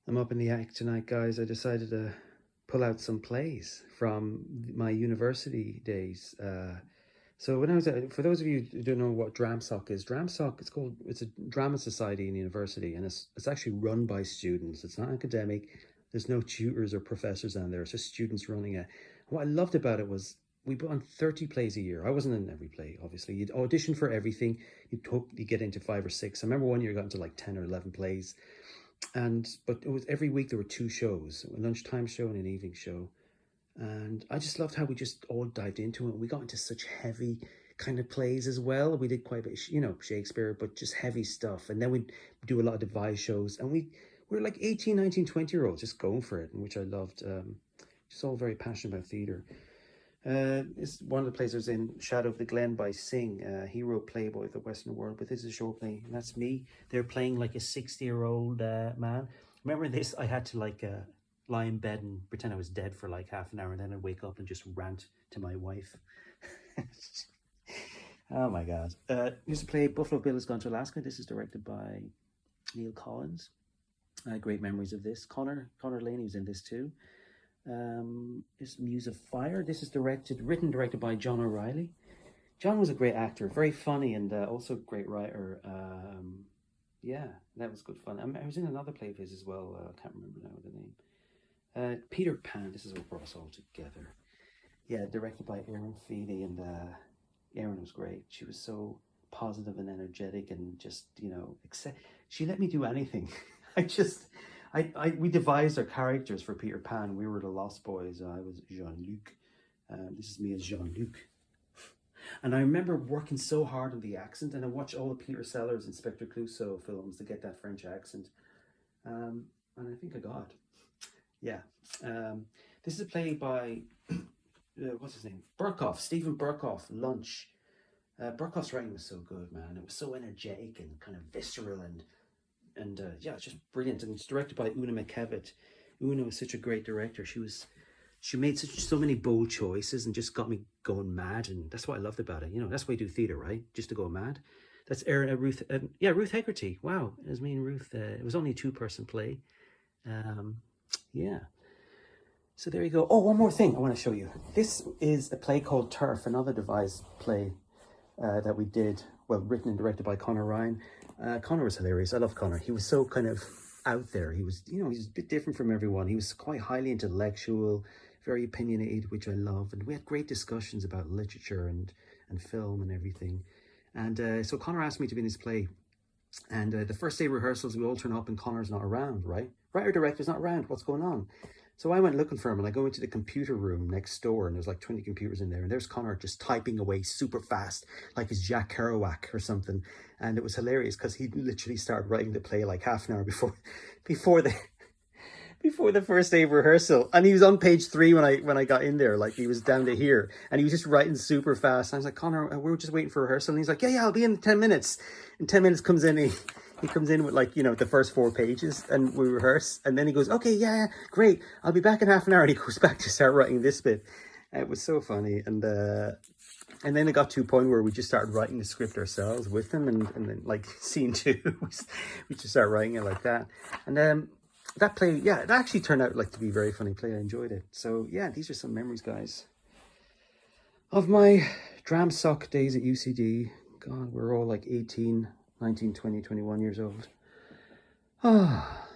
I'm up in the attic tonight, guys. I decided to pull out some plays from my university days. So when I was for those of you who don't know what Dramsoc is, Dramsoc it's a drama society in university, and it's actually run by students. It's not academic. There's no tutors or professors on there. It's just students running it. What I loved about it was we put on 30 plays a year. I wasn't in every play, obviously. You'd audition for everything. You'd hope you get into 5 or 6. I remember one year I got into like 10 or 11 plays, but it was every week there were two shows, a lunchtime show and an evening show. And I just loved how we just all dived into it. We got into such heavy kind of plays as well. We did quite a bit, Shakespeare, but just heavy stuff. And then we'd do a lot of devised shows. And we were like 18, 19, 20-year-olds just going for it, which I loved. Just all very passionate about theatre. It's one of the plays I was in, Shadow of the Glen by Singh. He wrote Playboy of the Western World, but this is a short play, and that's me. They're playing like a 60-year-old man. Remember this? I had to lie in bed and pretend I was dead for like half an hour, and then I'd wake up and just rant to my wife. Oh my God. Here's a play, Buffalo Bill Has Gone to Alaska. This is directed by Neil Collins. Great memories of this. Connor Laney was in this too. Is Muse of Fire. This is written, directed by John O'Reilly. John was a great actor, very funny, and also a great writer. Yeah, that was good fun. I was in another play of his as well. I can't remember now the name. Peter Pan. This is what brought us all together. Yeah, directed by Erin Feely, and Erin was great. She was so positive and energetic, and just she let me do anything. We devised our characters for Peter Pan. We were the Lost Boys. I was Jean-Luc. This is me as Jean-Luc. And I remember working so hard on the accent, and I watched all the Peter Sellers, Inspector Clouseau films to get that French accent. And I think I got it. Yeah. This is a play by, what's his name? Burkoff, Stephen Burkoff, Lunch. Burkoff's writing was so good, man. It was so energetic and kind of visceral, and yeah, it's just brilliant. And it's directed by Una McKevitt. Una was such a great director. She made so many bold choices and just got me going mad. And that's what I loved about it. That's why you do theater, right? Just to go mad. That's Ruth Hegarty. Wow, it was me and Ruth. It was only a 2-person play. Yeah. So there you go. Oh, one more thing I want to show you. This is a play called Turf, another devised play that we did. Well, written and directed by Conor Ryan. Conor was hilarious. I love Conor. He was so kind of out there. He was, he's a bit different from everyone. He was quite highly intellectual, very opinionated, which I love. And we had great discussions about literature and film and everything. And so Conor asked me to be in his play. And the first day of rehearsals, we all turn up and Conor's not around, right? Writer-director's not around. What's going on? So I went looking for him, and I go into the computer room next door, and there's like 20 computers in there, and there's Conor just typing away super fast, like he's Jack Kerouac or something. And it was hilarious because he literally started writing the play like half an hour before the first day of rehearsal. And he was on page 3 when I got in there, like he was down to here, and he was just writing super fast. And I was like, Conor, we were just waiting for rehearsal. And he's like, yeah, I'll be in 10 minutes. In 10 minutes comes in, he comes in with the first 4 pages, and we rehearse. And then he goes, okay, yeah, great. I'll be back in half an hour. And he goes back to start writing this bit. It was so funny. And then it got to a point where we just started writing the script ourselves with him. And then like scene 2, we just started writing it like that. And that play, yeah, it actually turned out to be a very funny play. I enjoyed it. So yeah, these are some memories, guys, of my Dramsoc days at UCD. God, we're all like 18, 19, 20, 21 years old. Ah.